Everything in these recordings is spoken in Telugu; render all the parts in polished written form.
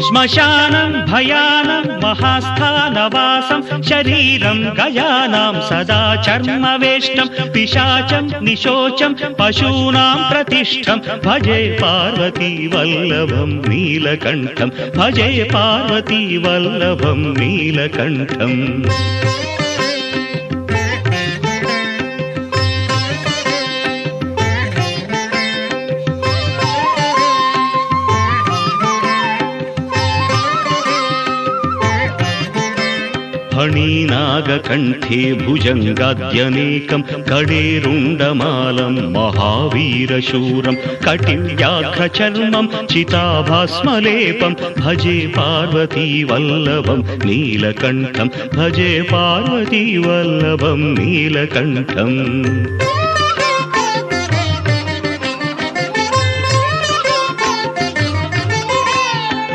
శ్మశానం భయానం మహాస్థానవాసం శరీరం గయానాం సదా చర్మవేష్టం పిశాచం నిశోచం పశూనాం ప్రతిష్టం భజే పార్వతీ వల్లభం నీలకంఠం భజే పార్వతీ వల్లభం నీలకంఠం. ఫణీనాగకంఠే భుజంగాద్యనేకం కడేరుండమాలం మహావీరశూరం కటివ్యాఘ్రచర్మం చితాభస్మలేపం భజే పార్వతీ వల్లభం నీలకంఠం భజే పార్వతీ వల్లభం నీలకంఠం.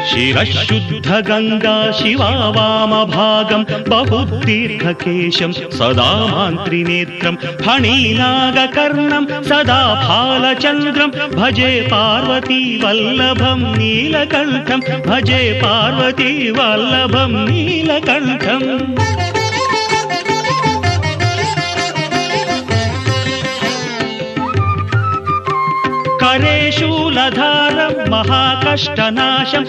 శిరశుద్ధ గంగా శివా వామభాగం బహుదీర్ఘకేశం సదా మాంత్రినేత్రం ఫణీనాగకర్ణం సదా ఫాలచంద్రం భజే పార్వతీ వల్లభం నీలకంఠం భజే పార్వతీ వల్లభం నీలకంఠం. కరే శూలధారం మహాకష్టనాశం